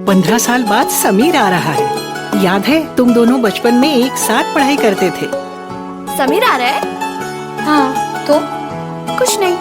15 साल बाद समीर आ रहा है। याद है तुम दोनों बचपन में एक साथ पढ़ाई करते थे। समीर आ रहा है? हाँ तो कुछ नहीं।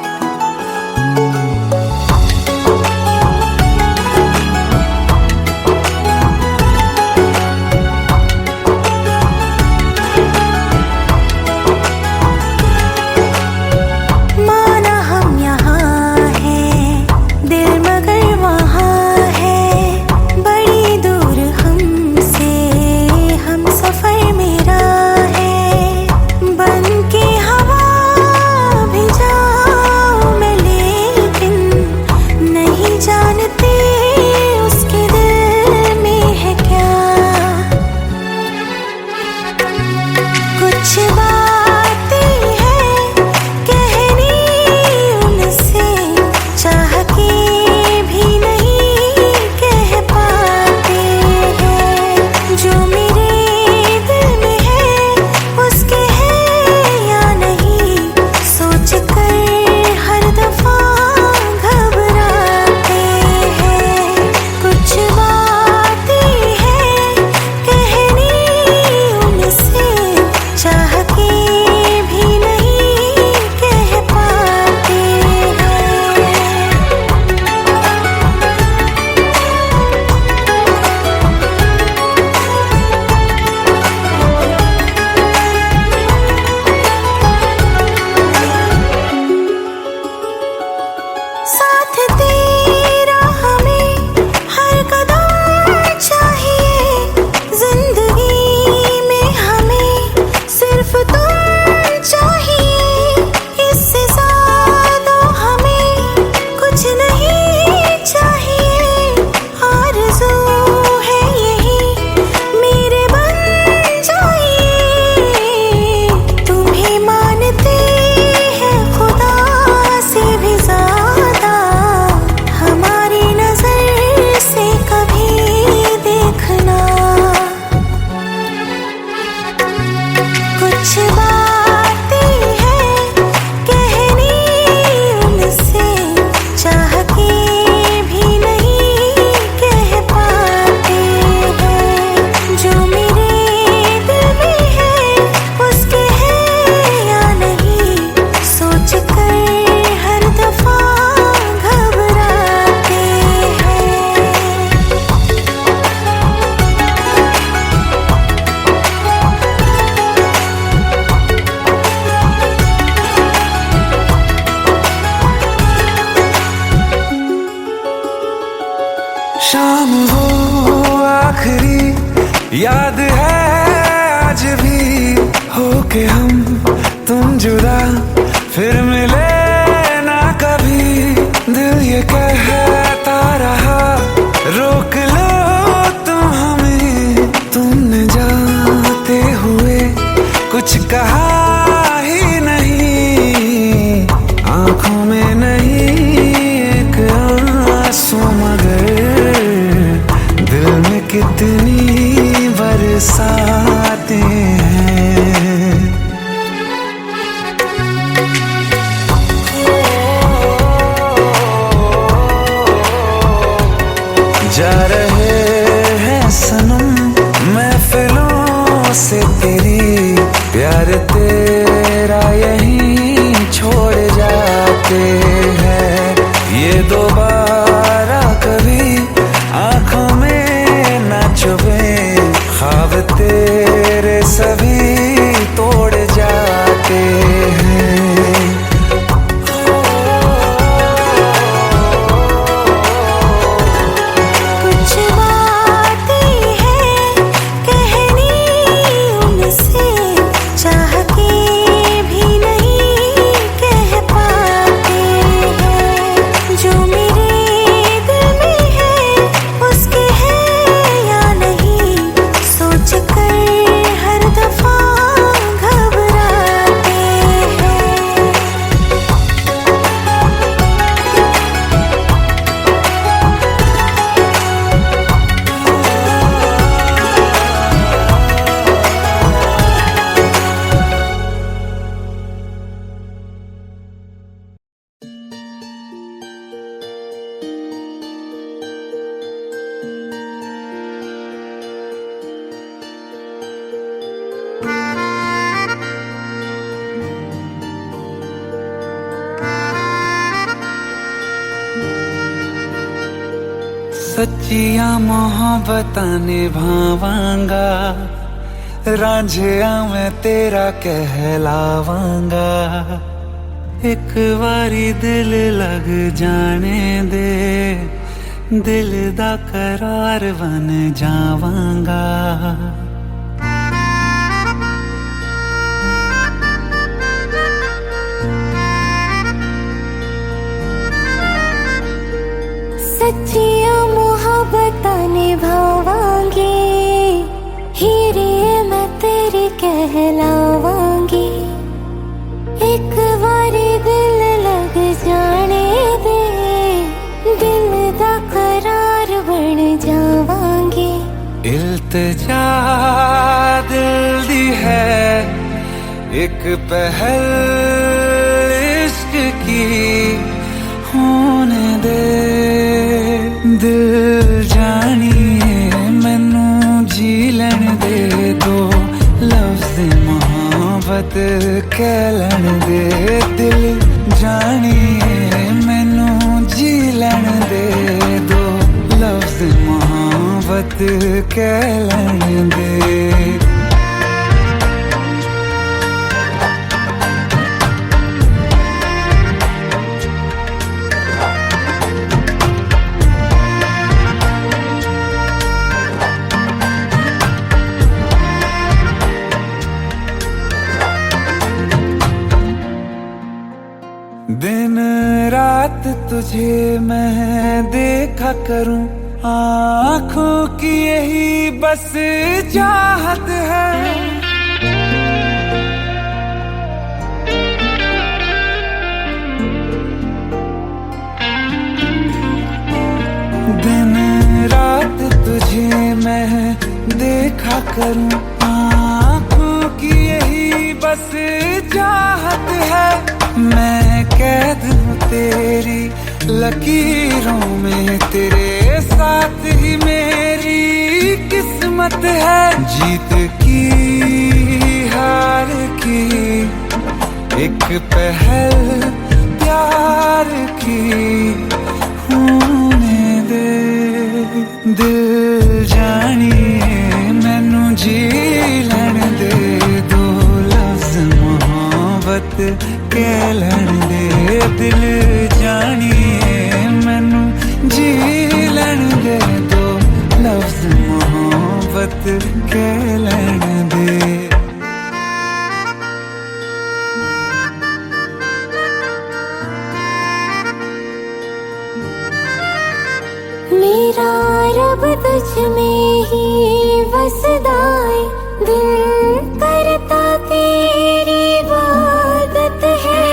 शाम हो आखिरी याद है आज भी, होके हम तुम जुदा फिर मिले ना कभी। दिल ये कहता रहा रोक लो तुम हमें, तुमने जाते हुए कुछ कहा ही नहीं। आंखों में नहीं एक आंसू मगर दिल में कितनी बरसाते हैं। जा रहे हैं सनम महफिलों से तेरी, प्यार तेरा यहीं छोड़ जाते हैं। ये दोबारा कभी आंखों में ना चुभे, ख्वाब तेरे सभी तोड़ जाते हैं। कुछ बातें हैं कहनी उनसे, चाह के भी नहीं कह पाते हैं। जो मेरे सच्चियां मोहब्बतां निभावांगा, रांझिया मैं तेरा कहलावांगा। एक बारी दिल लग जाने दे, दिल दा करार बन जावांगा। सच्चियां मोहब्बतां निभावांगी, हीरे मैं तेरी कहलावांगी। एक बारी दिल लग जाने दे, दिल दा करार बन जावांगी। इल्तिजा दिल दी है एक पहल इश्क की, होने दे दिल जानिए मैनू जी लैन दे। दो लफ्ज़ मोहब्बत कह लैन दे, दिल जानिए मैनू जी लैन दे। दो लफ्ज़ मोहब्बत कह लैन दे। दिन रात तुझे मैं देखा करूं, आँखों की यही बस चाहत है। दिन रात तुझे मैं देखा करूं, आँखों की यही बस चाहत है। मैं कैद हूँ तेरी लकीरों में, तेरे साथ ही मेरी किस्मत है। जीत की हार की एक पहल प्यार की, होने दे दिल जानिए मैनू जी लैन दे। दो लफ्ज़ मोहब्बत कह लैन दे, दिल जानिए मैनू जी लैन दे। दो लफ्ज़ मोहब्बत कह लैन दे। मेरा रब तुझ में ही वसदा है, दिल करता तेरी इबादत है।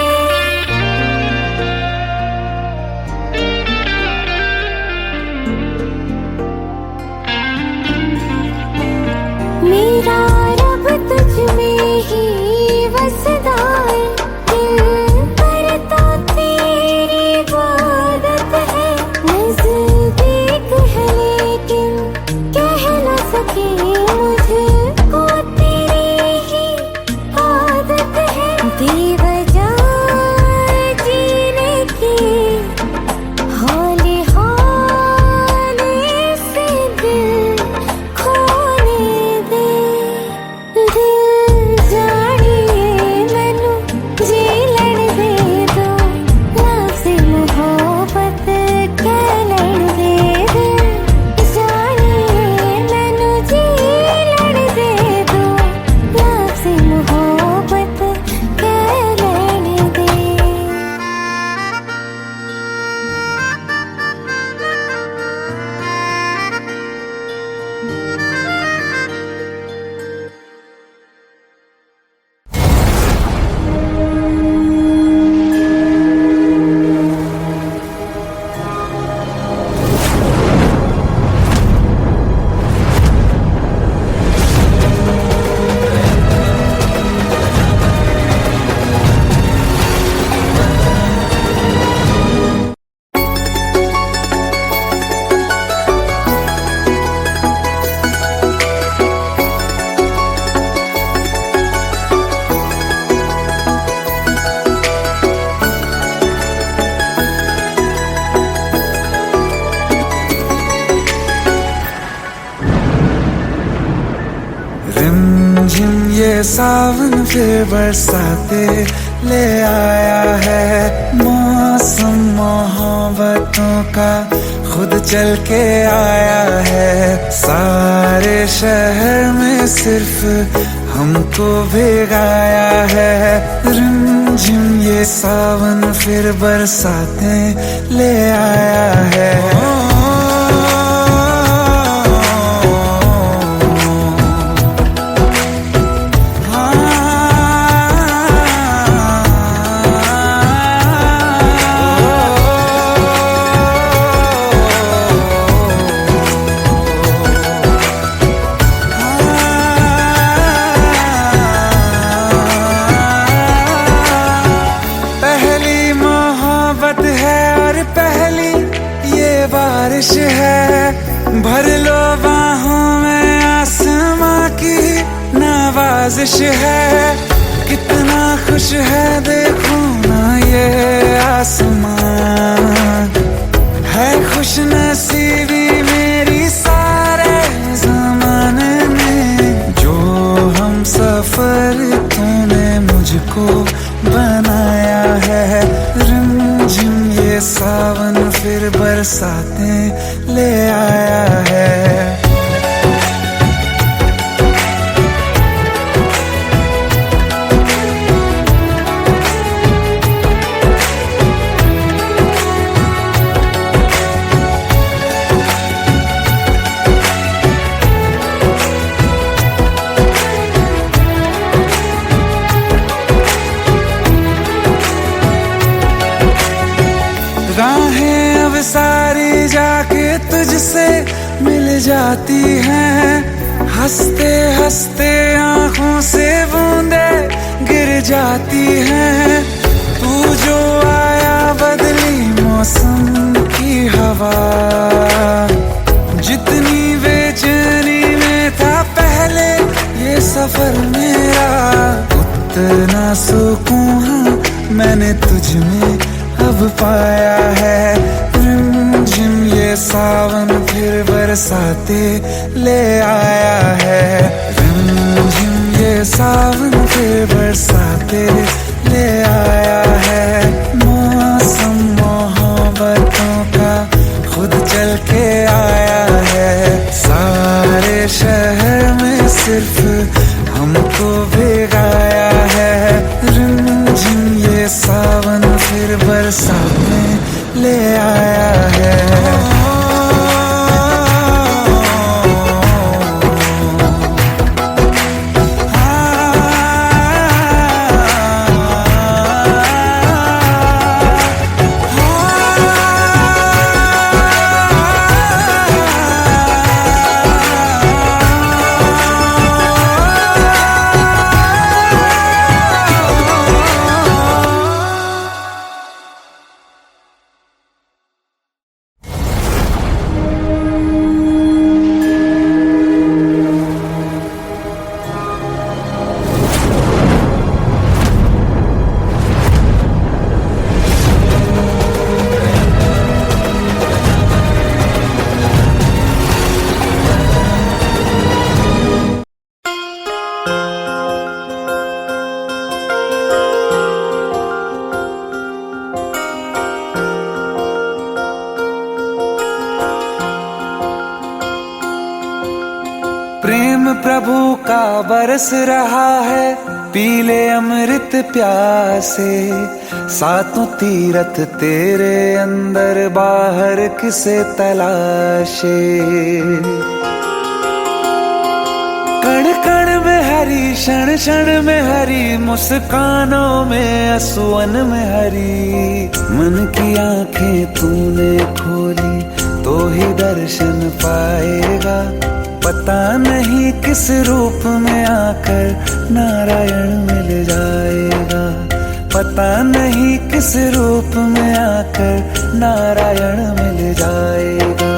मेरा रब तुझ में ही वसदा है, दिल करता तेरी इबादत है। नज़दीक है लेकिन कह न सके मुझको ये सावन फिर बरसाते ले आया है। मौसम मोहब्बतों का खुद चल के आया है। सारे शहर में सिर्फ हमको भिगाया है। रिमझिम ये सावन फिर बरसाते ले आया है। बारिश है भर लो बाहों में, आसमां की नवाजिश है। कितना खुश है देखो ना ये आसमां, है खुश नसीबी मेरी सारे ज़माने में। जो हम सफर तूने मुझको बनाया है। रिमझिम ये सावन फिर बरसाते ले आया है। राहें अब सारी जाके तुझसे मिल जाती हैं। हंसते हंसते आंखों से बूंदे गिर जाती हैं। तू जो आया बदली मौसम की हवा, जितनी बेचैनी में था पहले ये सफर मेरा, उतना सुकून मैंने तुझ में अब पाया है। रिमझिम ये सावन फिर बरसाते ले आया है। रिमझिम ये सावन फिर बरसाते ले आया है। मौसम मोहब्बतों का खुद चल के आया है। सारे शहर में सिर्फ हमको भिगाया है। रिमझिम ये सावन फिर बरसाते ले आया है। प्रेम प्रभु का बरस रहा है, पीले अमृत प्यासे। सातों तीरथ तेरे अंदर बाहर किसे तलाशे। कण कण में हरी, क्षण क्षण में हरी, मुस्कानों में असुवन में हरी। मन की आंखें तूने खोली तो ही दर्शन पाएगा। पता नहीं किस रूप में आकर नारायण मिल जाएगा। पता नहीं किस रूप में आकर नारायण मिल जाएगा।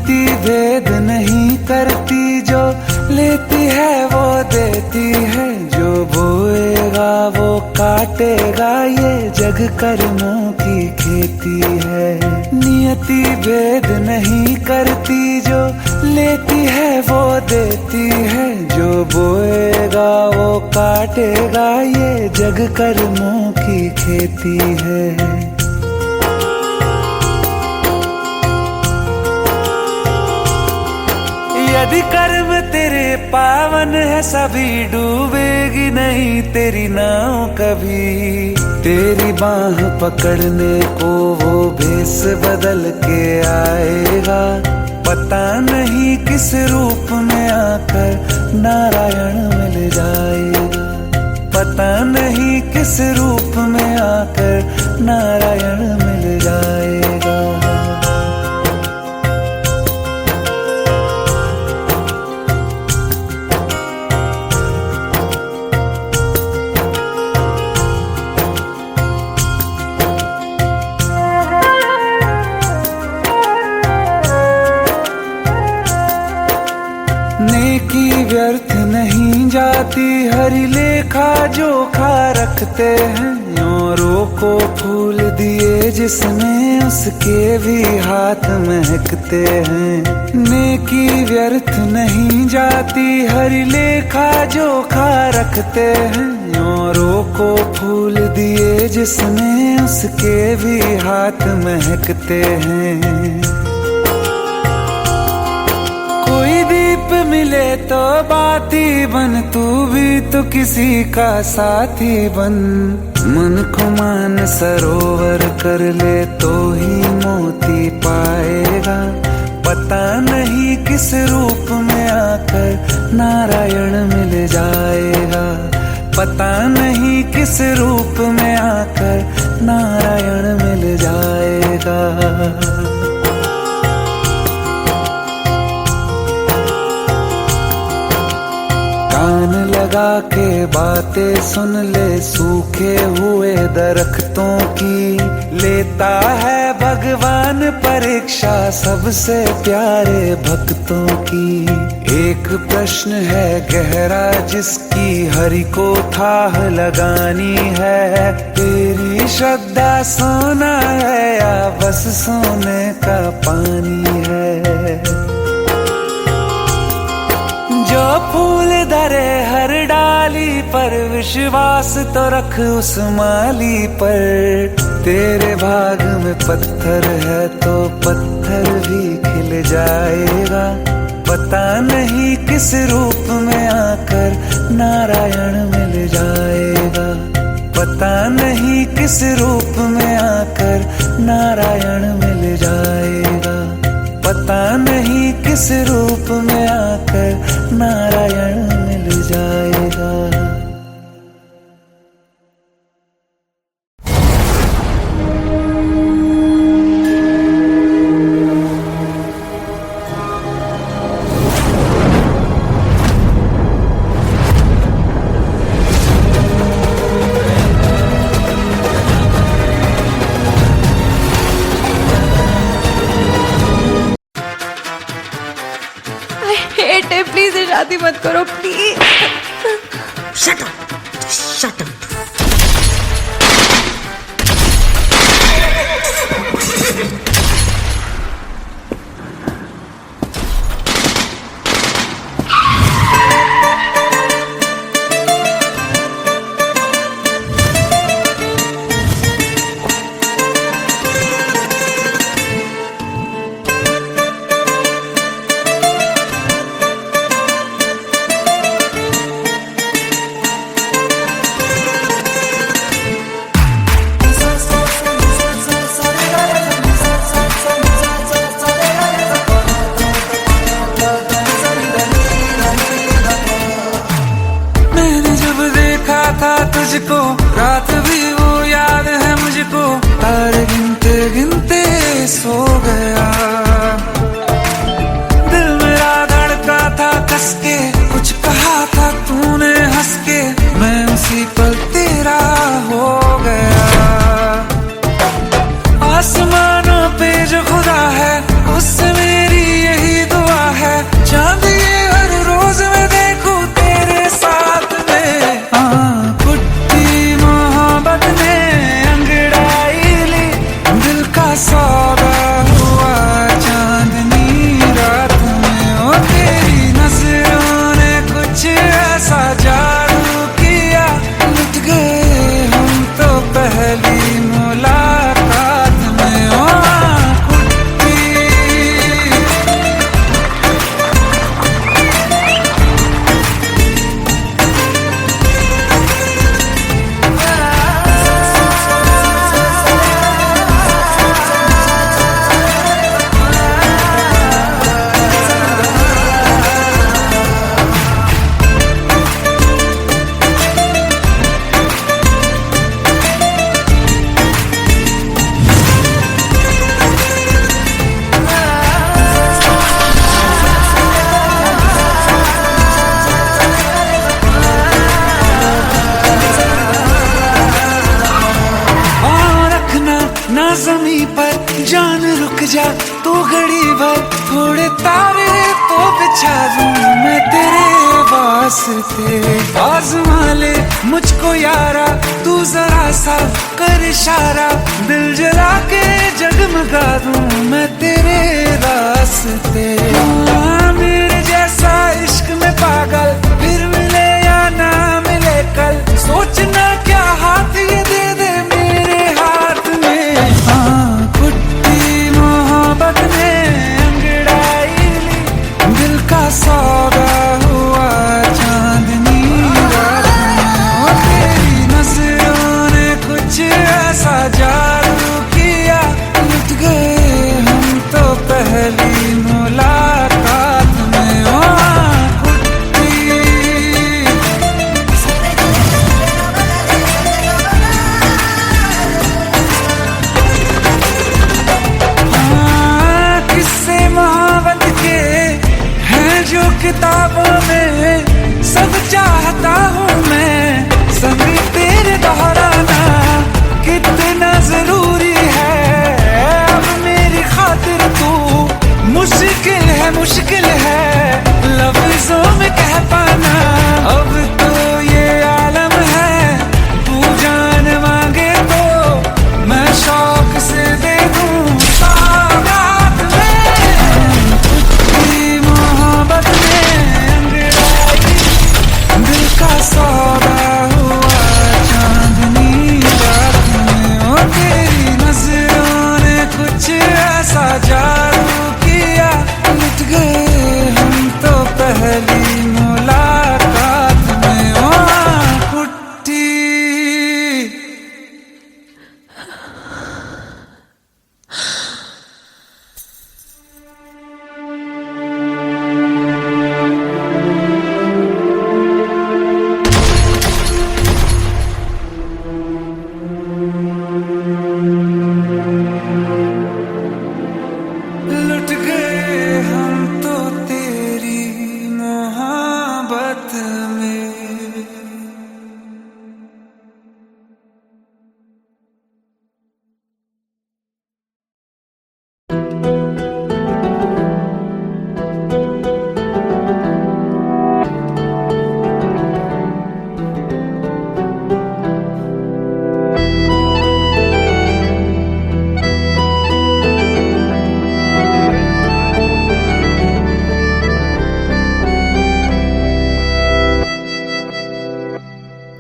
नियति भेद नहीं करती, जो लेती है वो देती है, जो बोएगा वो काटेगा, ये जग कर्मों की खेती है। नियति भेद नहीं करती, जो लेती है वो देती है, जो बोएगा वो काटेगा, ये जग कर्मों की खेती है। यदि कर्म तेरे पावन है, सभी डूबेगी नहीं तेरी नाव कभी। तेरी बाह पकड़ने को वो भेष बदल के आएगा, पता नहीं किस रूप में आकर नारायण मिल जाएगा, पता नहीं किस रूप में आकर नारायण मिल जाएगा। नेकी व्यर्थ नहीं जाती, हरि लेखा जोखा रखते हैं, औरों को फूल दिए जिसने उसके भी हाथ महकते हैं। नेकी व्यर्थ नहीं जाती, हरि लेखा जोखा रखते हैं, औरों को फूल दिए जिसने उसके भी हाथ महकते हैं। कोई दीप मिले तो बाती बन, तू भी तो किसी का साथी बन। मन को मान सरोवर कर ले तो ही मोती पाएगा, पता नहीं किस रूप में आकर नारायण मिल जाएगा, पता नहीं किस रूप में आकर नारायण मिल जाएगा। कान लगा के बातें सुन ले सूखे हुए दरख्तों की, लेता है भगवान परीक्षा सबसे प्यारे भक्तों की। एक प्रश्न है गहरा जिसकी हरि को थाह लगानी है, तेरी श्रद्धा सोना है या बस सोने का पानी है। जो फूल धरे हर डाली पर, विश्वास तो रख उस माली पर। तेरे भाग में पत्थर है तो पत्थर भी खिल जाएगा, पता नहीं किस रूप में आकर नारायण मिल जाएगा, पता नहीं किस रूप में आकर नारायण मिल जाएगा, पता नहीं किस रूप में आकर नारायण मिल जाएगा। प्लीज शादी मत करो please. Shut up, shut up. तुझको रात भी वो याद है मुझको, तारे गिनते गिनते सो गया। दिल मेरा धड़का था कस के, कुछ कहा था तूने हंस के, मैं उसी पल तेरा हो गया। आसमानों पे जो खुदा है उससे मेरी यही जमी पर जान रुक जा तो घड़ी भर, थोड़े तारे तो बिछा दूं मैं तेरे वास्ते। आज़मा ले मुझको यारा तू जरा सा कर इशारा, दिल जला के जगमगा दूं मैं तेरे रास्ते। मेरे जैसा इश्क में पागल फिर मिले या ना मिले कल, सोचना क्या हाथ ये दे दे मेरे हाथ में। हाँ कुट्टी मोहब्बत ने अंगड़ाई ली, दिल का सौदा हुआ चांदनी रात में। तेरी नजरों ने कुछ ऐसा जादू किया, लुट गए हम तो पहली मुलाकात में। किताबों में सब चाहता हूँ मैं, संग तेरे दोहराना कितना जरूरी है। अब मेरी खातिर तू मुश्किल है लफ्जों में कह पाना। अब तो ये आलम है तू जान मांगे तो मैं शौक से दे दूँ सौगात में। तेरी मोहब्बत का सौदा हुआ चांदनी रात में। ओ तेरी नजरों ने कुछ ऐसा जादू किया, लुट गए हम तो पहली मुलाकात में। ओ कुट्टी लुट गए हम तो तेरी मोहब्बत में।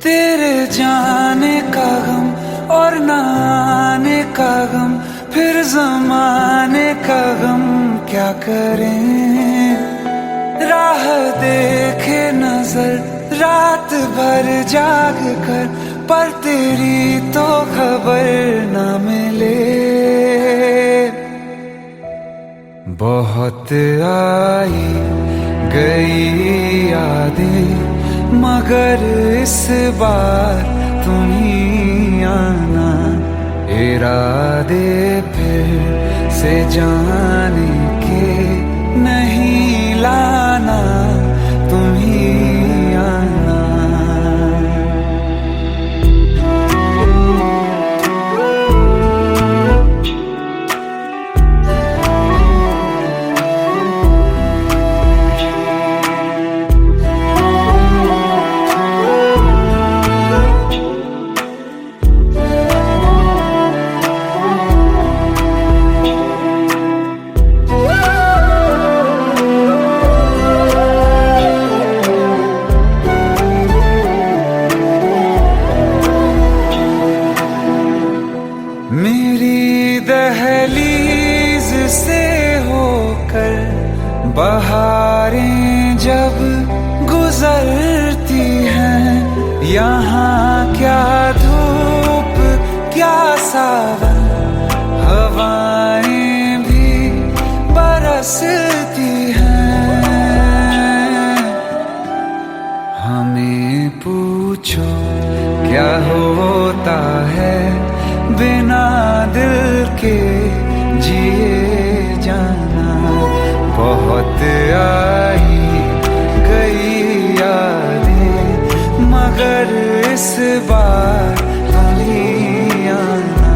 तेरे जाने का गम और न आने का गम, फिर जमाने का गम क्या करें। राह देखे नजर रात भर जाग कर, पर तेरी तो खबर न मिले। बहुत आई गई यादें मगर इस बार तुम ही आना। इरादे फिर से जाने के नहीं लाना, तुम ही आना। मेरी दहलीज से होकर बहारें जब गुजरती हैं, यहाँ क्या धूप क्या सावन, हवाएं भी बरसती हैं। हमें पूछो क्या होता है बिना दिल के जिए जाना। बहुत आई गई यादें मगर इस बार तुम ही आना।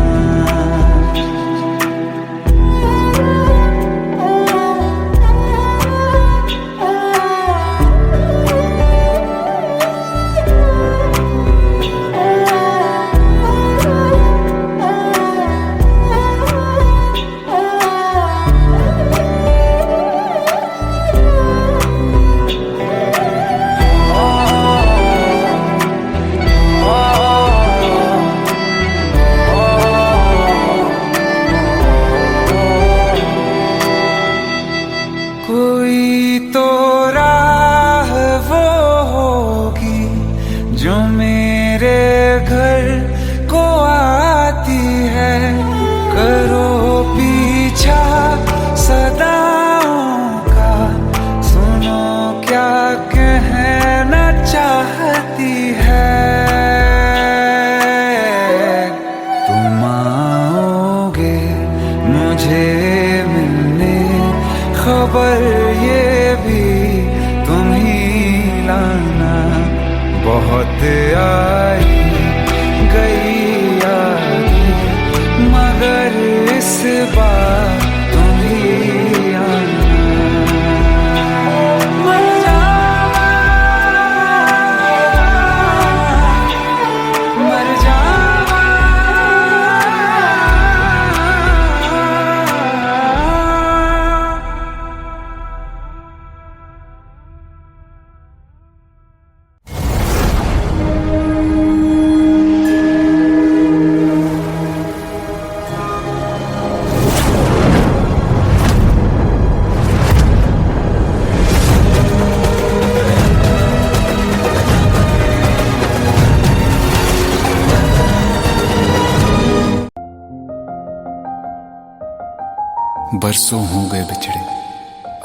बरसों हो गए बिछड़े,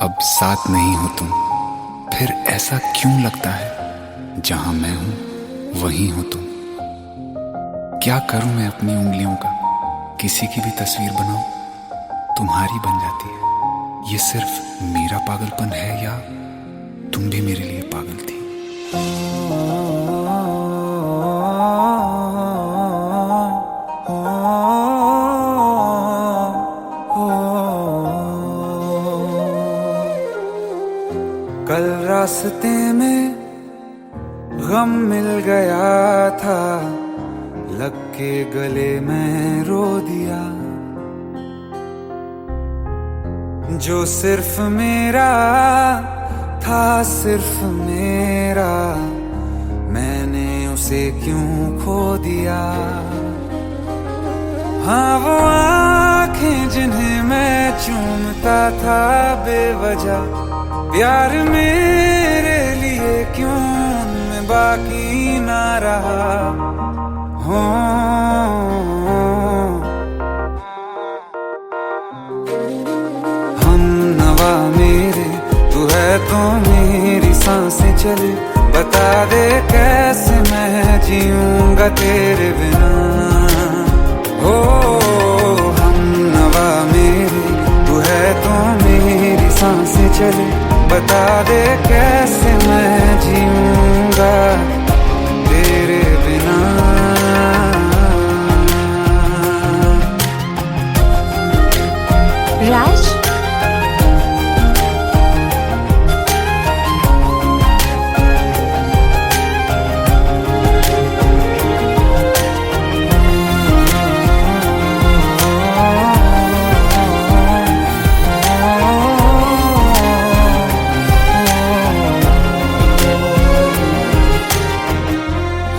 अब साथ नहीं हो तुम। फिर ऐसा क्यों लगता है जहां मैं हूं वहीं हो तुम। क्या करूं मैं अपनी उंगलियों का, किसी की भी तस्वीर बनाऊं तुम्हारी बन जाती है। ये सिर्फ मेरा पागलपन है या तुम भी मेरे लिए पागल थी। कल रास्ते में गम मिल गया था, लग के गले में रो दिया। जो सिर्फ मेरा था, सिर्फ मेरा, मैंने उसे क्यों खो दिया। हाँ वो आंखें जिन्हें मैं चूमता था बेवजह, प्यार मेरे लिए क्यों उनमें बाकी ना रहा हो। हम नवा मेरे, तू है तो मेरी सांसें चले। बता दे कैसे मैं जीऊंगा तेरे बिना। हो हम नवा मेरे, तू है तो मेरी सांसें चले। बता दे कैसे मैं जीऊंगा तेरे बिना। राज,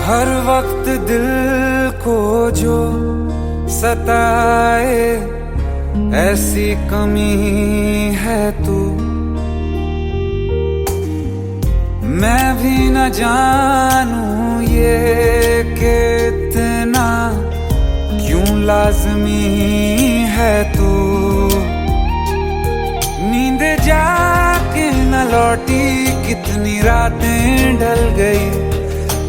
हर वक्त दिल को जो सताए, ऐसी कमी है तू। मैं भी न जानूं ये कि इतना क्यों लाज़मी है तू। नींद जाके न लौटी, कितनी रातें ढल गई।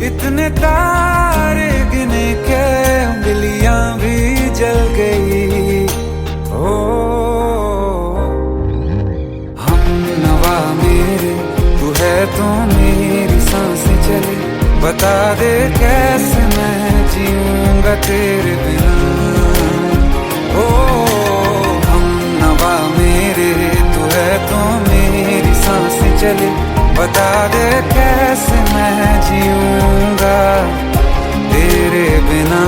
इतने तारे गिने के उंगलियां भी जल गई। ओ हम नवा मेरे, तू है तो मेरी सांसें चले। बता दे कैसे मैं जीऊंगा तेरे बिना। ओ हम नवा मेरे, तू है तो मेरी सांसें चले। बता दे कैसे मैं जीऊंगा तेरे बिना।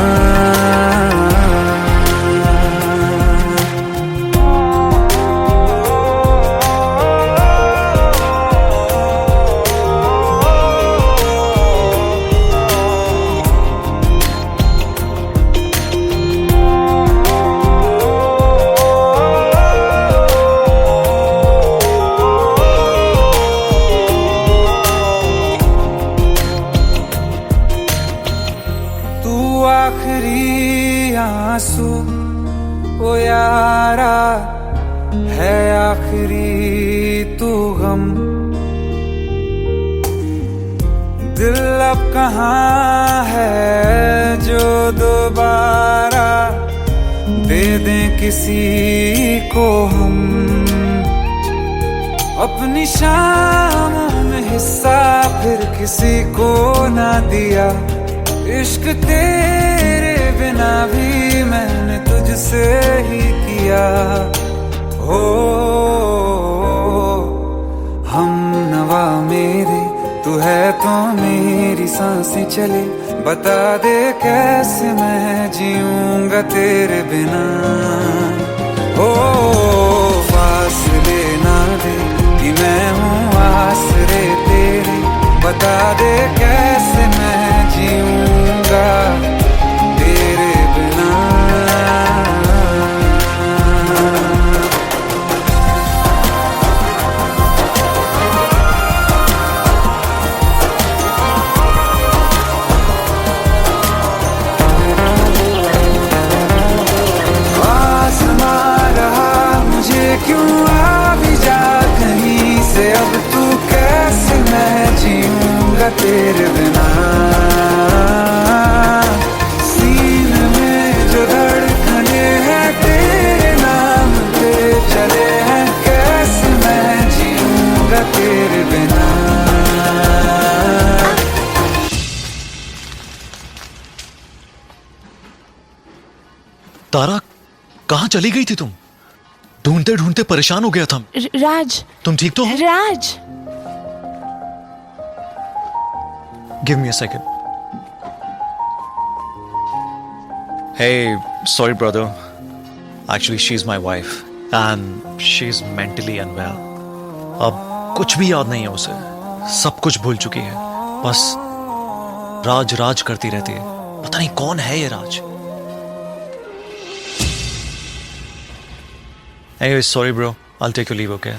आखिरी आंसू ओ यारा है, आखिरी तू गम। दिल अब कहाँ है जो दोबारा दे दें किसी को हम। अपनी शामों में हिस्सा फिर किसी को ना दिया। इश्क तेरे बिना भी मैंने तुझसे ही किया। हो हम नवा मेरे, तू है तो मेरी सांसें चले। बता दे कैसे मैं जीऊंगा तेरे बिना। हो फासले ना दे कि मैं हूँ आसरे तेरे। बता दे कैसे मैं जीऊंगा तेरे बिना। आसमां रहा मुझे तारा, कहाँ चली गई थी तुम? ढूंढते ढूंढते परेशान हो गया था। राज, तुम ठीक तो हो? Raj. Give me a second. Hey, sorry brother. Actually, she's my wife and she's mentally unwell. अब कुछ भी याद नहीं है उसे, सब कुछ भूल चुकी है। बस राज राज करती रहती है। पता नहीं कौन है ये राज। Anyway, sorry bro. I'll take your leave, okay?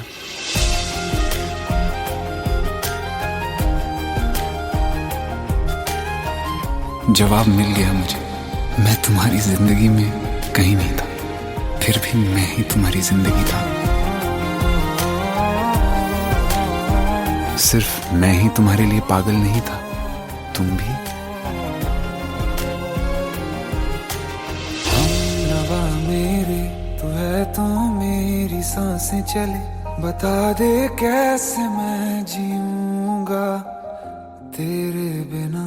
जवाब मिल गया मुझे। मैं तुम्हारी जिंदगी में कहीं नहीं था, फिर भी मैं ही तुम्हारी जिंदगी था। सिर्फ मैं ही तुम्हारे लिए पागल नहीं था, तुम भी। हमनवा मेरे तू है तो मेरी सांसें चले, बता दे कैसे मैं जीऊंगा तेरे बिना।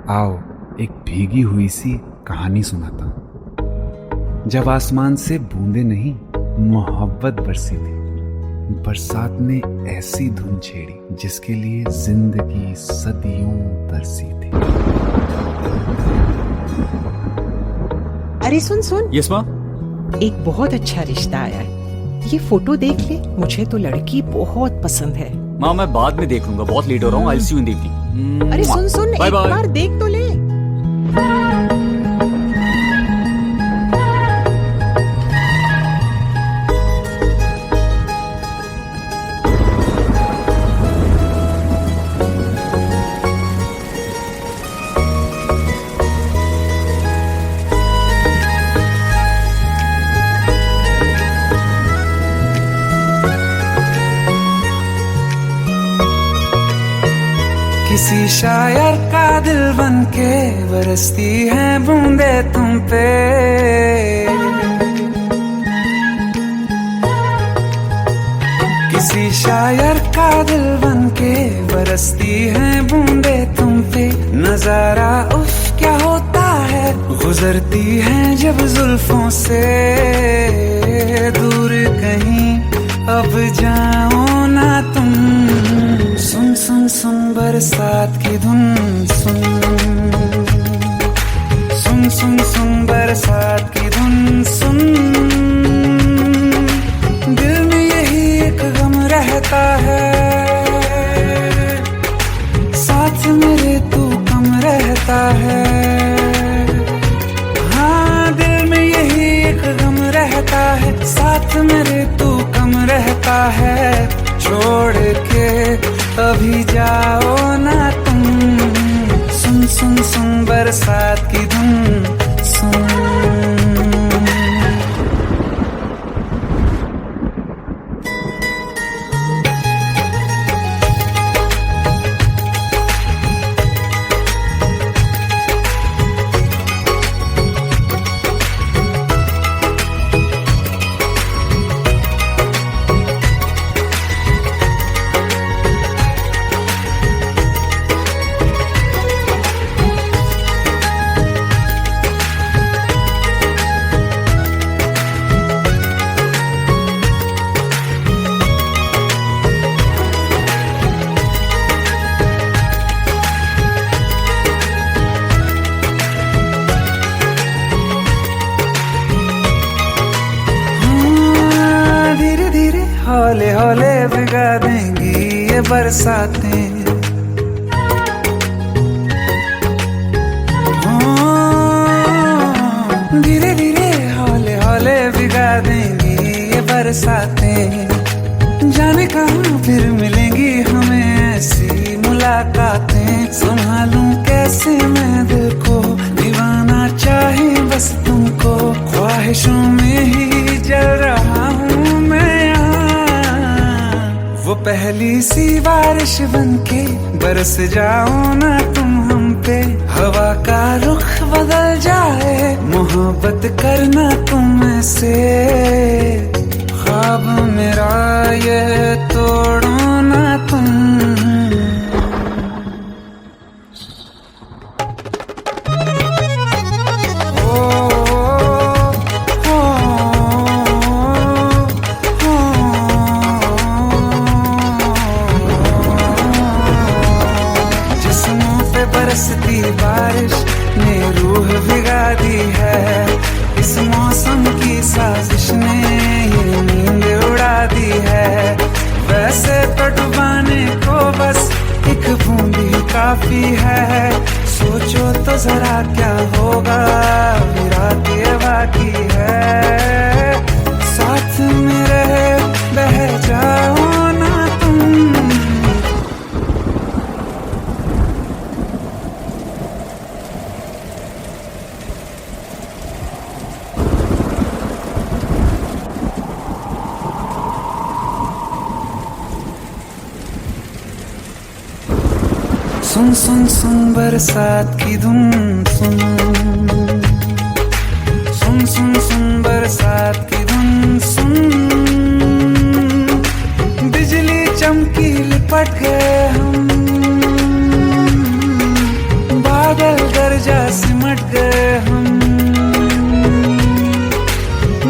आओ एक भीगी हुई सी कहानी सुनाता हूं। जब आसमान से बूंदे नहीं मोहब्बत बरसी थी, बरसात ने ऐसी धुन छेड़ी जिसके लिए जिंदगी सदियों तरसी थी। अरे सुन सुन, यस माँ। एक बहुत अच्छा रिश्ता आया है, ये फोटो देख ले। मुझे तो लड़की बहुत पसंद है। माँ मैं बाद में देख लूंगा, बहुत लेट हो रहा हूँ। आई सी यू इन द इवनिंग। अरे सुन सुन, एक बार देख तो ले। किसी शायर का दिल बन के बरसती है बूंदे तुम पे, किसी शायर का दिल बन के बरसती है बूंदे तुम पे। नजारा उफ क्या होता है, गुजरती है जब जुल्फों से। दूर कहीं अब जाओ ना तुम, सुन सुन सुन बरसात की धुन सुन, सुन सुन सुन बरसात की धुन सुन। दिल में यही एक गम रहता है, साथ मेरे तू कम रहता है। हाँ दिल में यही एक गम रहता है, साथ मेरे तू कम रहता है। छोड़ के अभी जाओ ना तुम, सुन सुन सुन बरसात की धुन सुन। हौले हौले भिगा देंगी ये बरसातें, धीरे धीरे हौले हौले भिगा देंगी ये बरसातें। जाने कहाँ फिर मिलेंगी हमें ऐसी मुलाकातें। संभालूं कैसे मैं दिल को, दीवाना चाहे बस तुमको। ख्वाहिशों में ही जल रहा हूँ मैं यहाँ, वो पहली सी बारिश बनके बरस जाओ ना तुम हम पे। हवा का रुख बदल जाए, मोहब्बत करना तुम ऐसे। ख्वाब मेरा ये जरा क्या होगा, रात ये बाकी है, साथ में रहे बह जाओ ना तुम। सुन सुन सुन बरसात की धुन सुन, सुन सुन सुन बरसात की धुन सुन, बिजली चमकी लिपट गए हम, बादल गरजा सिमट गए हम,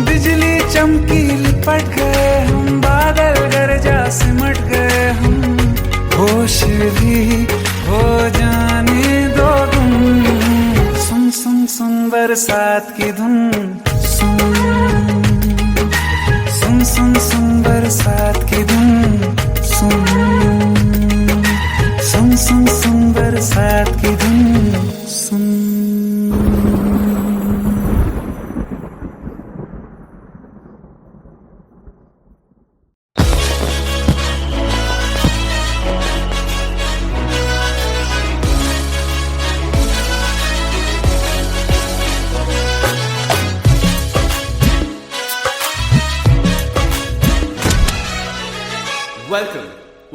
बिजली चमकी लिपट गए हम, बादल गरजा सिमट गए हम, होश भी हो जाने दो तुम। सुन सुन सुन बरसात की धुन सुन, सुन सुन सुन बरसात की धुन सुन, सुन सुन सुन बरसात की धुन सुन।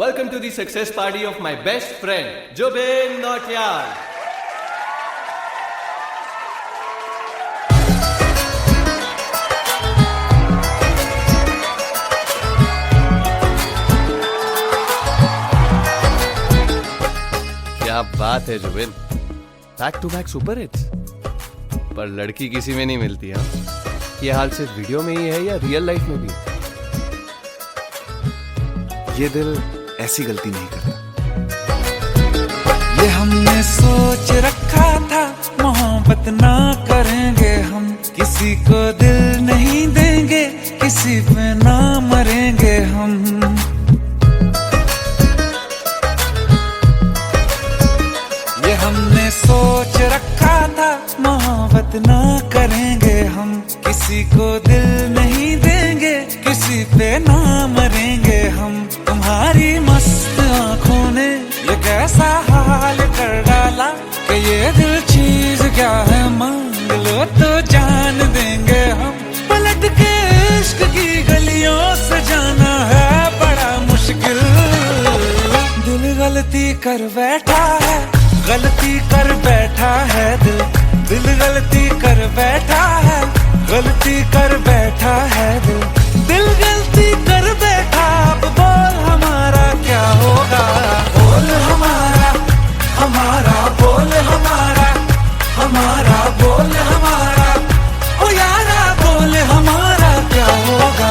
Welcome to the success party of my best friend, Jobin Nautiyal. क्या बात है Zubin, back to back super hits. पर लड़की किसी में नहीं मिलती। हाँ, ये हाल सिर्फ वीडियो में ही है या रियल लाइफ में भी? ये दिल ऐसी गलती नहीं करता। ये हमने सोच रखा था, मोहब्बत ना करेंगे हम, किसी को दिल नहीं देंगे, किसी पे ना मरेंगे हम। ये हमने सोच रखा था, मोहब्बत ना करेंगे हम, किसी को दिल नहीं देंगे, किसी पे ना मरेंगे हम। तुम्हारी मस्त आंखों ने ये कैसा हाल कर डाला कि ये दिल चीज क्या है, मांग लो तो जान देंगे हम। पलट के इश्क की गलियों से जाना है बड़ा मुश्किल। दिल गलती कर बैठा है, गलती कर बैठा है दिल, दिल गलती कर बैठा है, गलती कर बैठा है दिल, दिल गलती कर बैठा। अब बोल हमारा क्या होगा, बोल हमारा, हमारा बोल हमारा, हमारा बोल हमारा, ओ यारा बोल हमारा क्या होगा।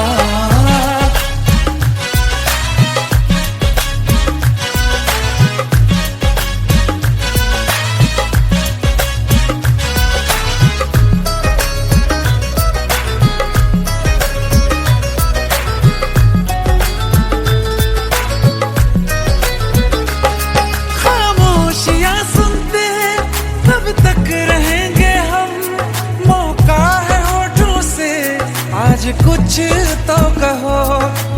कुछ तो कहो,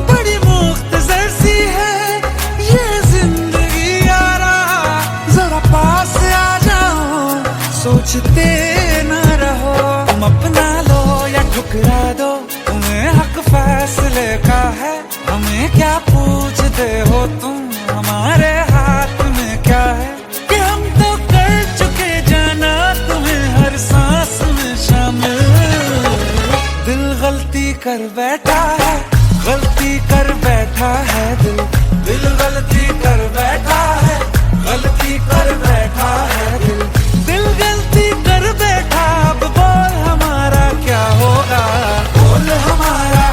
बड़ी मुख्तसर सी है ये जिंदगी यारा, जरा पास आ जाओ, सोचते न रहो। तुम अपना लो या ठुकरा दो, तुम्हें हक फैसले का है, हमें क्या पूछते हो तुम, हमारे हाथ में क्या है कि हम तो कर चुके जाना तुम्हें हर सांस में शामिल। दिल गलती कर बैठा है, गलती कर बैठा है दिल, दिल गलती कर बैठा है, गलती कर बैठा है दिल, दिल गलती कर बैठा। अब बोल हमारा क्या होगा, बोल हमारा,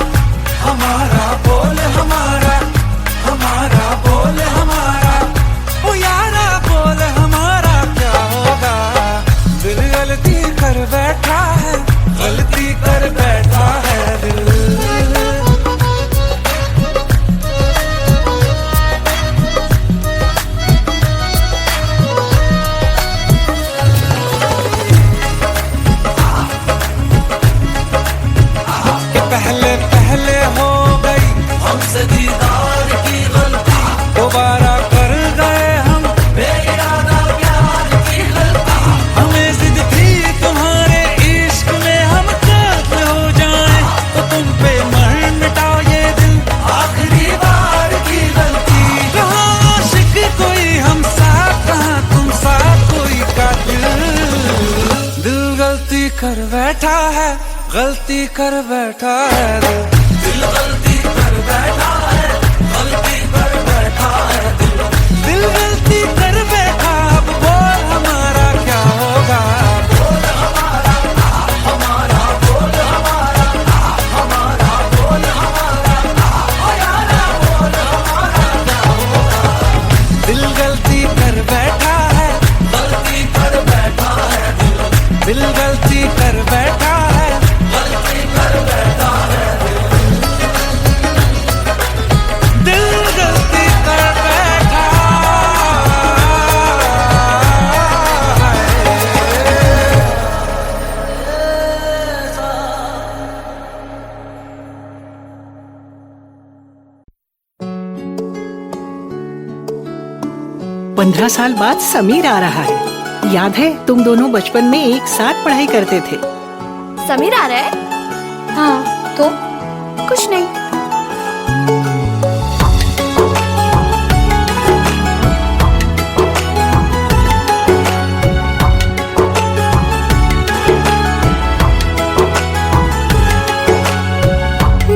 हमारा बोल हमारा, हमारा बोल हमारा, ओ यारा बोल हमारा क्या होगा। दिल गलती कर बैठा है, गलती कर बैठा है दिल। बैठा है, गलती कर बैठा है दिल गलती कर बैठा है, गलती कर बैठा है दिल गलती कर बैठा। अब बोल हमारा क्या होगा, बोल हमारा हमारा, बोल हमारा हमारा, बोल हमारा ओ यारा, बोल हमारा क्या होगा। दिल गलती कर बैठा है, गलती कर बैठा है दिल गलती कर बैठा है, गलती कर बैठा है दिल गलती कर बैठा है। 15 साल बाद समीर आ रहा है। याद है तुम दोनों बचपन में एक साथ पढ़ाई करते थे। समीर आ रहा है? हाँ तो कुछ नहीं।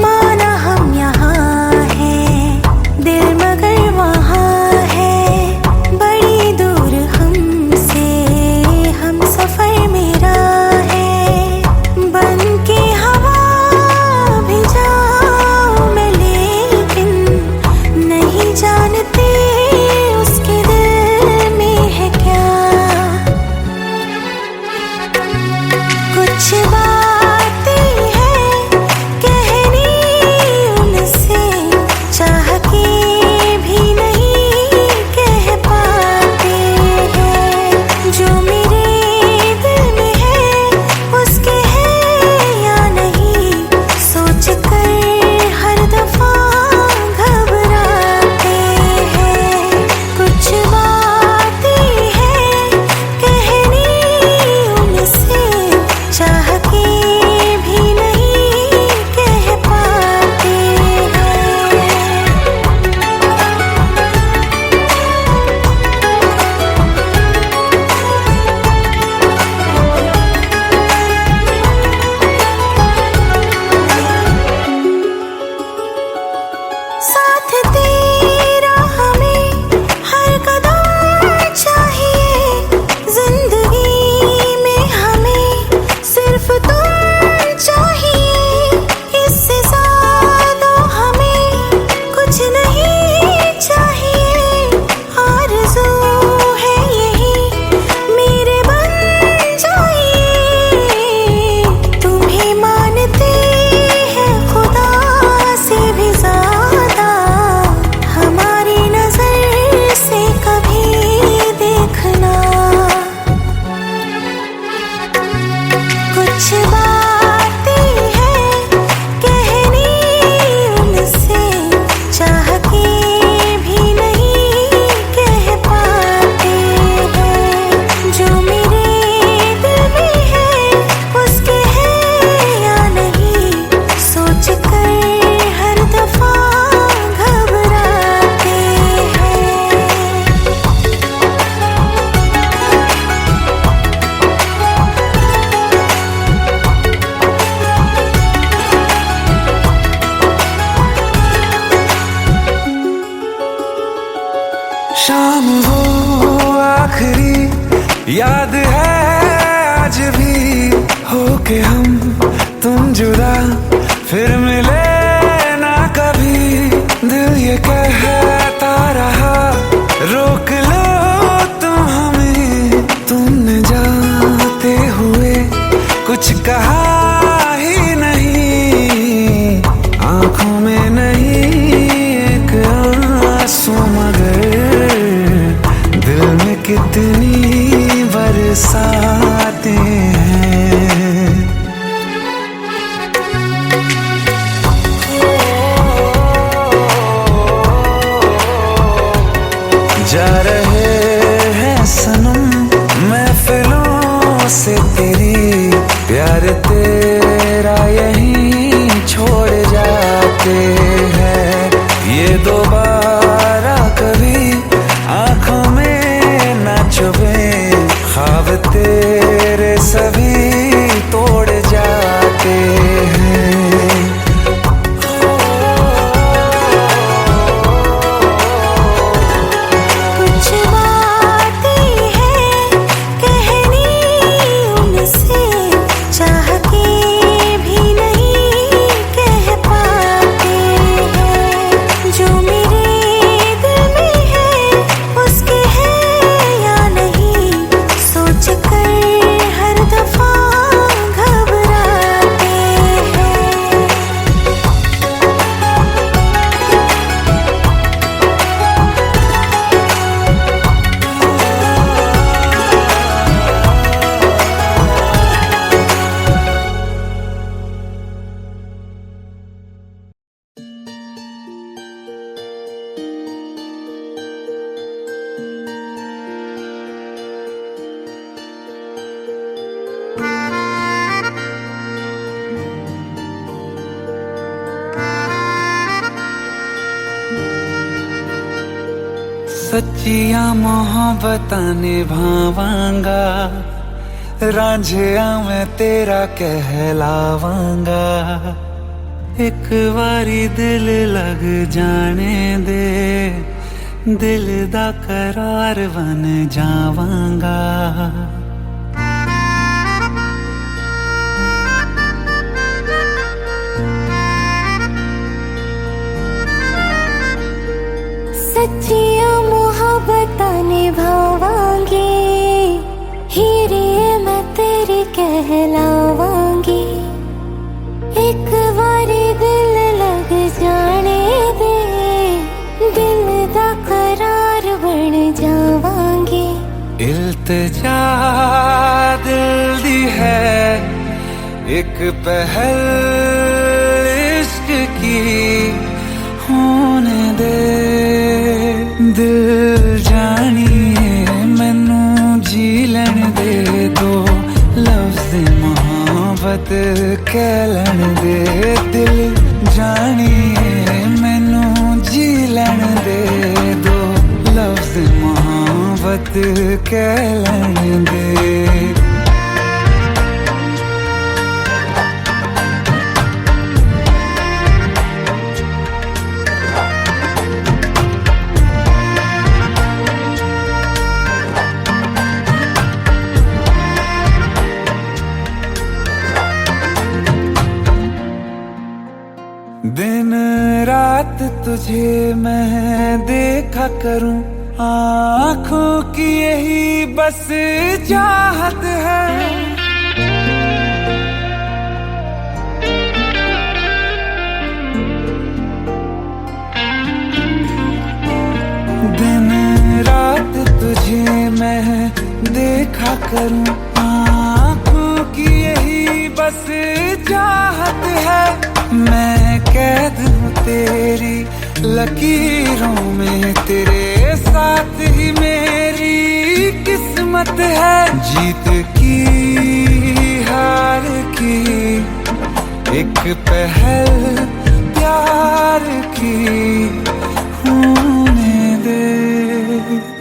माना हम यहाँ हैं, दिल मगर वहाँ है, बड़ी दूर हमसे हम सफर मेरा है। बन के हवा भी जाऊं मैं, लेकिन नहीं जानते उसके दिल में है क्या। कुछ बातें हैं कहनी उनसे, चाह के भी नहीं कह पाते हैं। जो मेरे दिल में है उसके है या नहीं, सोच कर हर दफा घबराते हैं। कुछ बातें हैं कहनी उनसे, चाह के भी नहीं कह पाते हैं। साथ तेरा हमें हर कदम चाहिए, जिंदगी में हमें सिर्फ तुम चाहिए। इससे ज्यादा हमें कुछ नहीं चाहिए। आरज़ू है यही मेरे बन जाइए, तुम्हें मानते हैं खुदा से भी ज्यादा। हमारी नजर से कभी देखना। कुछ बातें हैं कहनी उनसे, चाह के भी नहीं कह पाते हैं। जो मेरे दिल में है उसके है या नहीं, सोच कर हर दफा घबराते हैं। शाम वो आखिरी याद है आज भी, होके हम तुम जुदा फिर मिले ना कभी। दिल ये कहता रहा रोक लो तुम हमें, तुमने जाते हुए कुछ कहा ही नहीं। आंखों में नहीं एक आंसू, मगर दिल में कितनी बरसाते हैं। जा रहे हैं सनम महफिलों से तेरी, प्यार तेरा यहीं छोड़ जाते हैं। ये दोबारा कभी आंखों में ना चुभे ख्वाब तेरे सच्चियां मोहब्बतां निभावांगा, रांझिया मैं तेरा कहलावांगा। एक बारी दिल लग जाने दे, दिल दा करार बन जावांगा। सच्चियां मोहब्बतां निभावांगी, हीरे मैं तेरी कहलावांगी। एक बारी दिल लग जाने दे, दिल दा करार बन जावांगी। इल्तिजा दिल दी है एक पहल इश्क की, होने दे दिल जानिए मैनू जी लैन दे, दो लफ्ज़ मोहब्बत कह लैन दे। दिल जानिए मैनू जी लैन दे, दो लफ्ज़ मोहब्बत कह लैन दे। दिन रात तुझे मैं देखा करूं, आँखों की यही बस चाहत है। दिन रात तुझे मैं देखा करूं, आँखों की यही बस चाहत है। मैं कैद हूँ तेरी लकीरों में, तेरे साथ ही मेरी किस्मत है। जीत की हार की एक पहल प्यार की, होने दे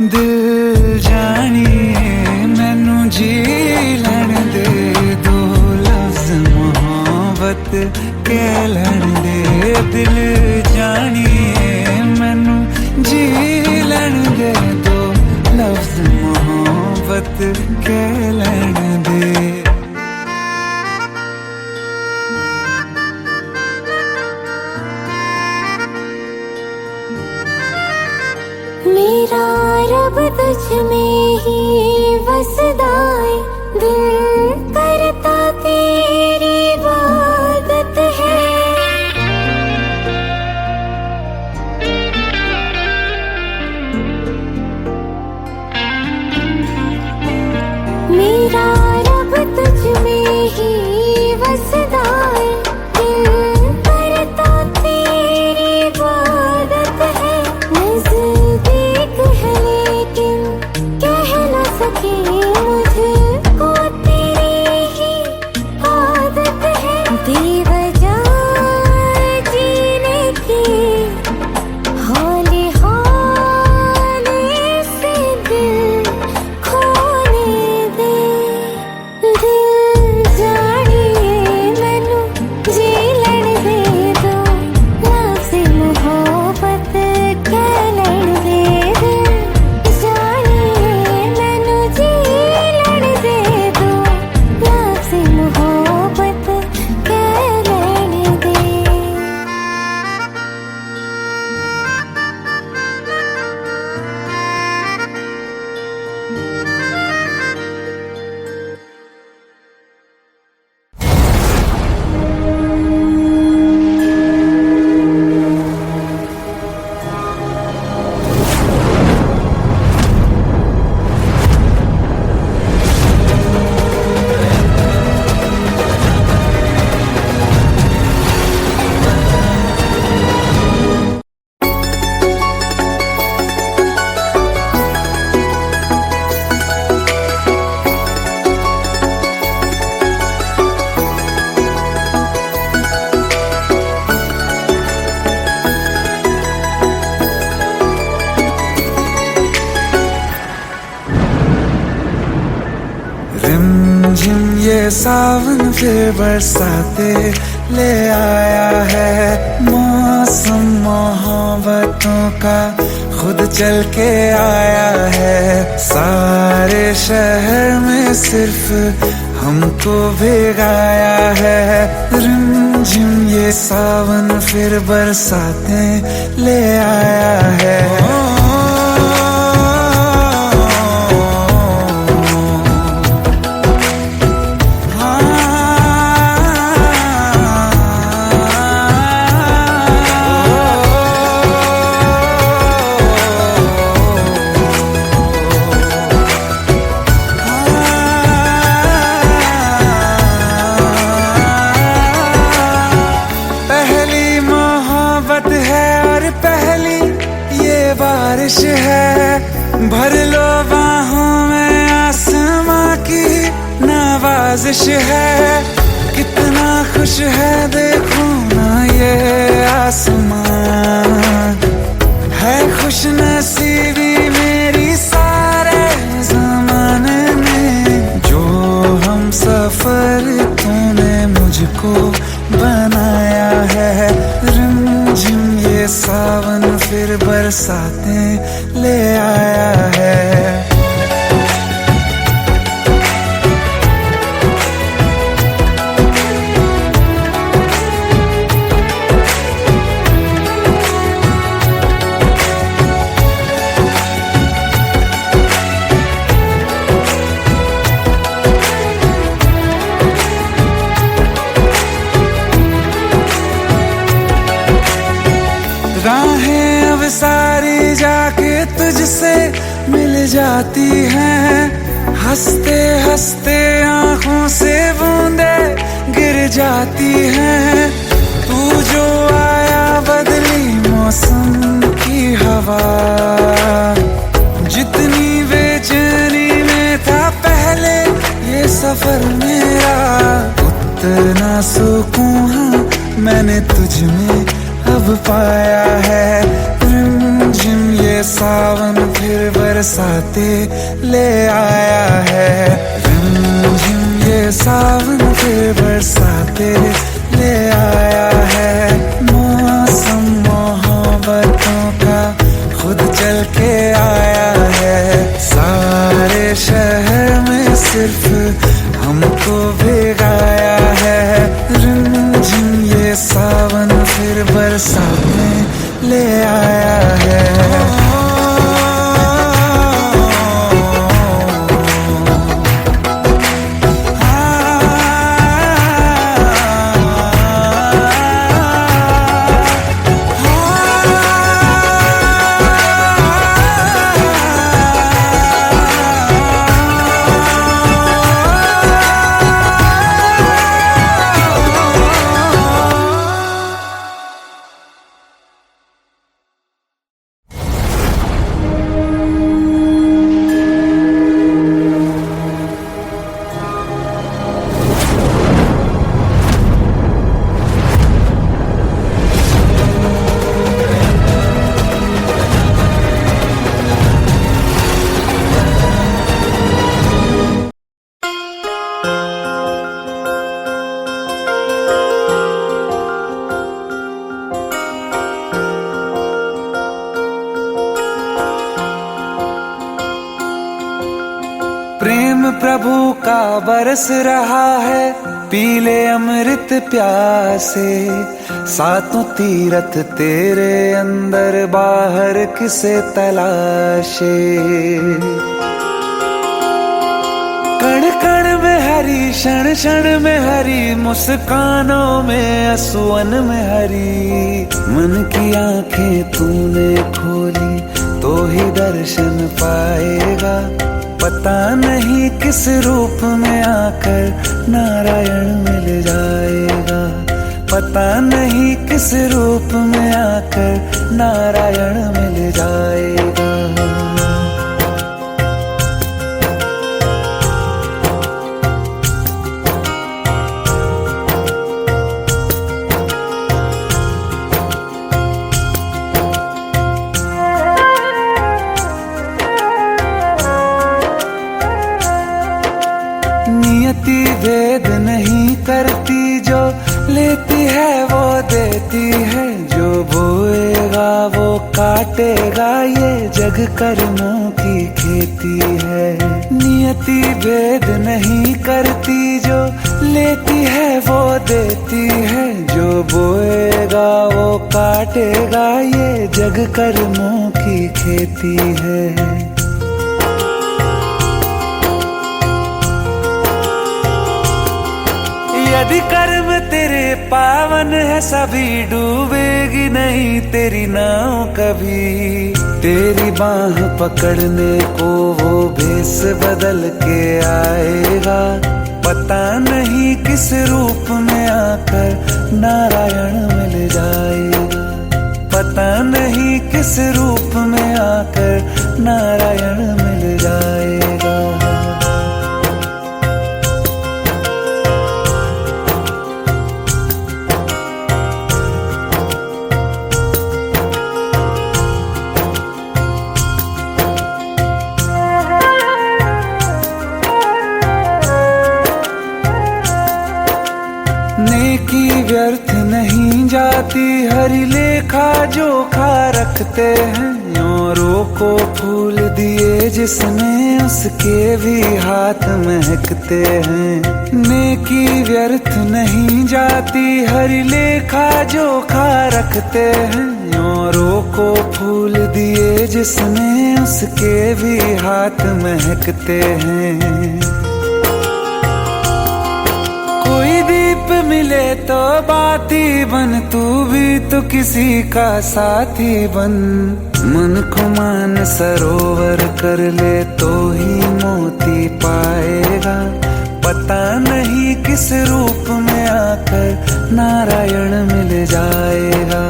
दिल जानिए मैनू जी लैन दे, दो लफ्ज़ मोहब्बत कह लैन दे। दिल जानिए मैनू जी लैन दे, दो लफ्ज़ मोहब्बत कह लैन दे। मेरा रब तुझ में ही वसदा है, दिल करता तेरी इबादत है। मेरा रब तुझ में ही वसदा है, दिल करता तेरी इबादत है। नज़दीक है लेकिन कह न सके मुझको सावन फिर बरसाते ले आया है। मौसम मोहब्बतों का खुद चल के आया है। सारे शहर में सिर्फ हमको भिगाया है। रिमझिम ये सावन फिर बरसाते ले आया है। बारिश है भर लो बाहों में, आसमां की नवाजिश है। कितना खुश है देखो ना ये आसमां, है खुश नसीबी मेरी सारे ज़माने में। जो हम सफर तूने मुझको बनाया है। रिमझिम ये सावन फिर बरसाते ले आया है। राहें अब सारी जाके तुझसे मिल जाती हैं। हंसते हंसते आंखों से बूंदे गिर जाती हैं। तू जो आया बदली मौसम की हवा, जितनी बेचैनी में था पहले ये सफर मेरा, उतना सुकून मैंने तुझ में अब पाया है। रिमझिम ये सावन फिर बरसाते ले आया है। रिमझिम ये सावन फिर बरसाते ले आया है। मौसम मोहब्बतों का खुद चल के आया है। सारे शहर में सिर्फ हमको भिगाया है। रिमझिम ये सावन फिर बरसाते ले आया है। प्रेम प्रभु का बरस रहा है, पीले अमृत प्यासे। सातों तीरथ तेरे अंदर बाहर किसे तलाशे। कण कण में हरी, क्षण क्षण में हरी, मुस्कानों में असुवन में हरी। मन की आंखें तूने खोली तो ही दर्शन पाएगा। पता नहीं किस रूप में आकर नारायण मिल जाएगा। पता नहीं किस रूप में आकर नारायण मिल जाएगा। नियति दे भेद नहीं करती, जो लेती है वो देती है, जो बोएगा वो काटेगा, ये जग कर्मों की खेती है। नियति भेद नहीं करती, जो लेती है वो देती है, जो बोएगा वो काटेगा, ये जग कर्मों की खेती है। यदि कर्म तेरे पावन है, सभी डूबेगी नहीं तेरी नाव कभी। तेरी बाह पकड़ने को वो भेष बदल के आएगा, पता नहीं किस रूप में आकर नारायण मिल जाएगा, पता नहीं किस रूप में आकर नारायण मिल जाएगा। नेकी व्यर्थ नहीं जाती, हरि लेखा जोखा रखते हैं, औरों को फूल दिए जिसने उसके भी हाथ महकते हैं। नेकी व्यर्थ नहीं जाती, हरि लेखा जोखा रखते हैं, औरों को फूल दिए जिसने उसके भी हाथ महकते हैं। कोई दीप मिले तो बाती बन, तू भी तो किसी का साथी बन। मन को मान सरोवर कर ले तो ही मोती पाएगा, पता नहीं किस रूप में आकर नारायण मिल जाएगा,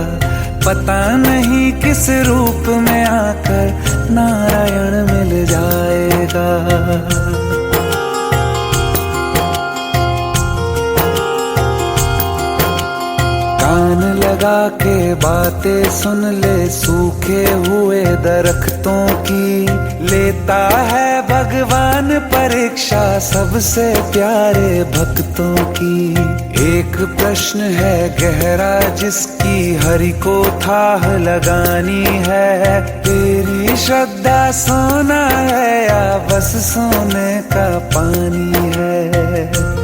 पता नहीं किस रूप में आकर नारायण मिल जाएगा। कान लगा के बातें सुन ले सूखे हुए दरख्तों की, लेता है भगवान परीक्षा सबसे प्यारे भक्तों की। एक प्रश्न है गहरा जिसकी हरि को थाह लगानी है, तेरी श्रद्धा सोना है या बस सोने का पानी है।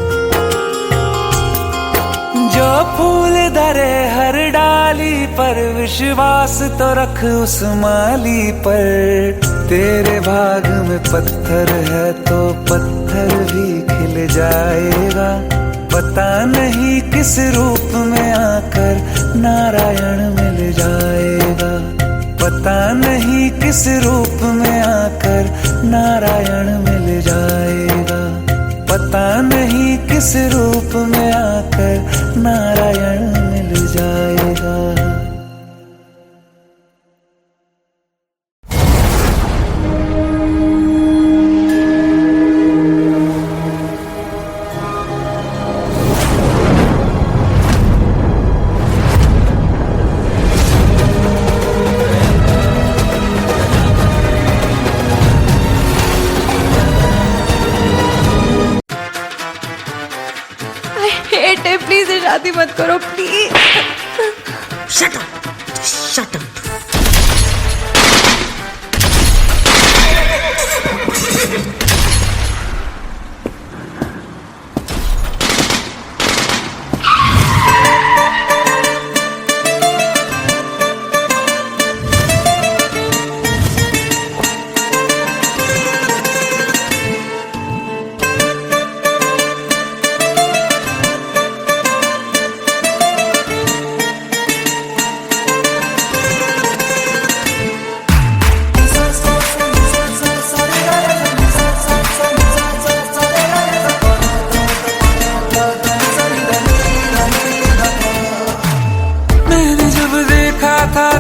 जो फूल धरे हर डाली पर, विश्वास तो रख उस माली पर। तेरे भाग में पत्थर है तो पत्थर भी खिल जाएगा, पता नहीं किस रूप में आकर नारायण मिल जाएगा, पता नहीं किस रूप में आकर नारायण मिल जाएगा, पता नहीं किस रूप में आकर नारायण मिल जाएगा। प्लीज शादी मत करो please. Shut up, shut up.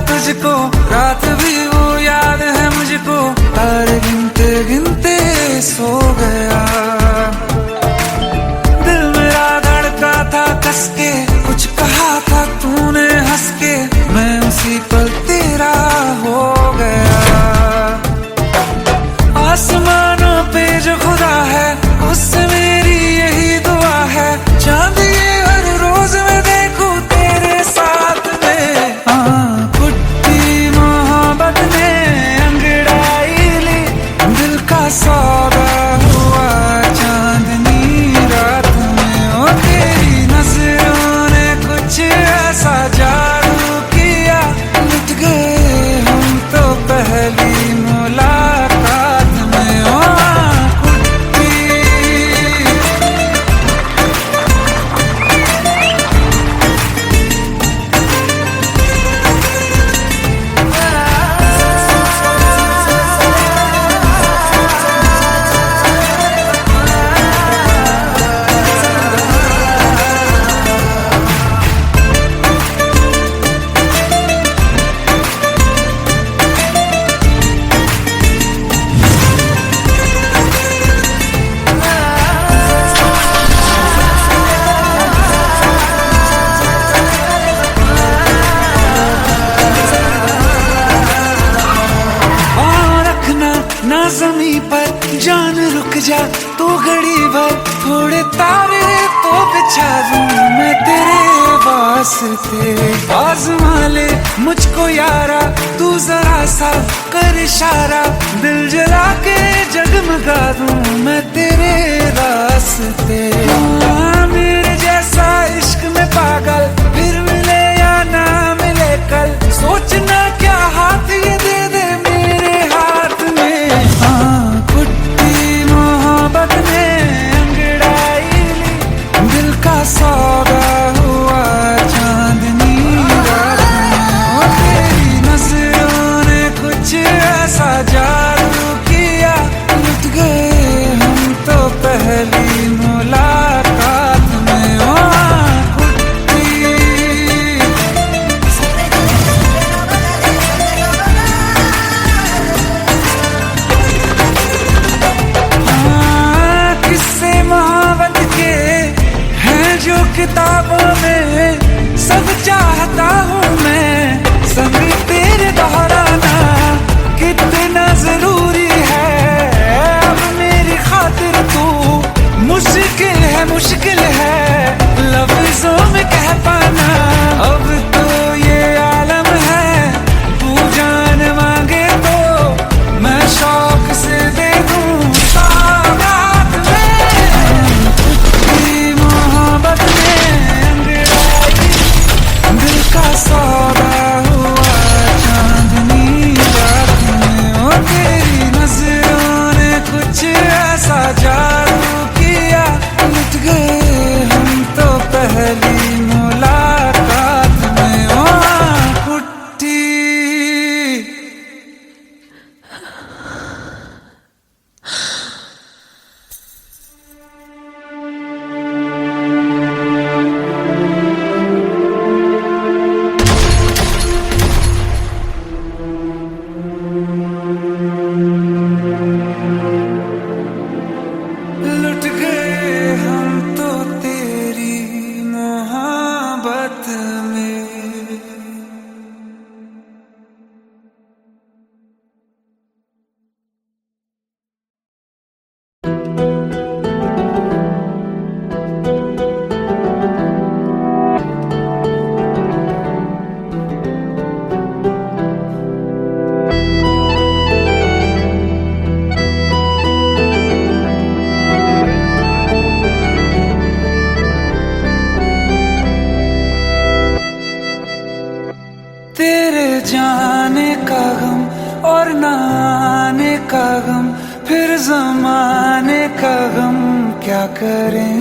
तुझको रात भी वो याद है मुझको, तारे गिनते गिनते सो गया। दिल मेरा धड़का था कस के, कुछ कहा था तूने हंस के, मैं उसी पल तेरा हो गया। आसमानों पे जो खुदा है उससे मेरी यही दुआ है, जमी पर जान रुक जा तो घड़ी भर, थोड़े तारे तो बिछा दूं मैं तेरे वास्ते। आज़मा ले मुझको यारा तू जरा सा कर इशारा, दिल जला के जगमगा दूं मैं तेरे रास्ते। मेरे जैसा इश्क में पागल फिर मिले या ना मिले कल, सोचना क्या हाथ ये दे दे मेरे हाथ में। हाँ कुट्टी मोहब्बत ने अंगड़ाई ली, दिल का सौदा हुआ चांदनी रात में। तेरी नजरों ने कुछ ऐसा जादू किया, लुट गए हम तो पहली मुलाकात में। ओ किताबों में सब चाहता हूँ मैं, संग तेरे दोहराना कितना जरूरी है। अब मेरी खातिर तू मुश्किल है लफ्जों में कह पाना। अब तो ये आलम है तू जान मांगे तो मैं शौक से दे दूँ सौगात में। मोहब्बत का सौदा हुआ चांदनी रात में। ओ तेरी नजरों ने कुछ ऐसा जादू किया, लुट गए हम तो पहली मुलाकात में। ओ कुट्टी जाने का गम और न आने का गम, फिर जमाने का गम क्या करें।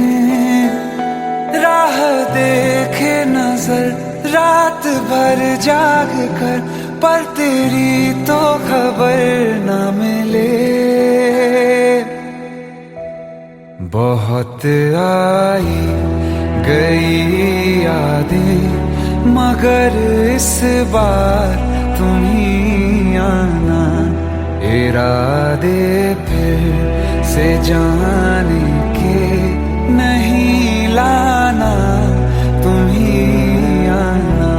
राह देखे नजर रात भर जाग कर, पर तेरी तो खबर न मिले। बहुत आई गई यादें मगर इस बार तुम ही आना, इरादे फिर से जाने के नहीं लाना, तुम ही आना।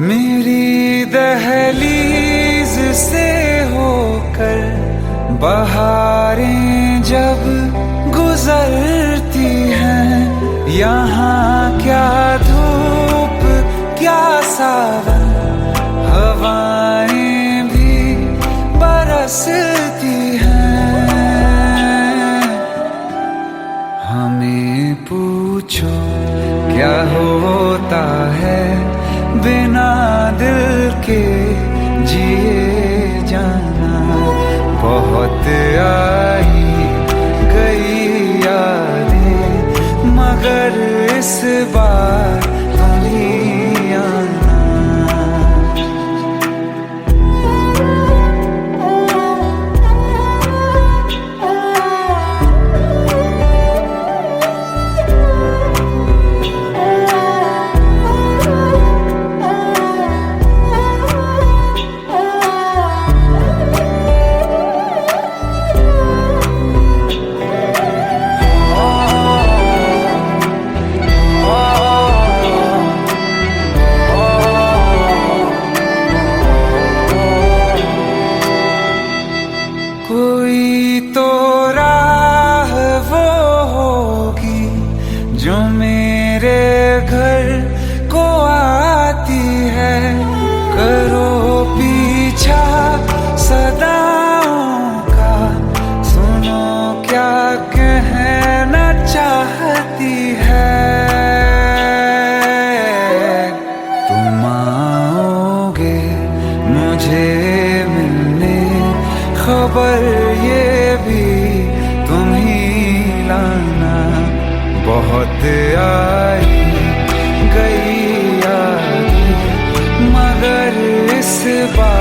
मेरी दहलीज से होकर बहारें जब गुजरती हैं, यहाँ क्या धूप क्या सावन, हवाएं भी बरसती हैं। हमें पूछो क्या होता है बिना दिल के जिए जाना। बहुत आई गई यादें मगर इस बार तुम ही आना। बात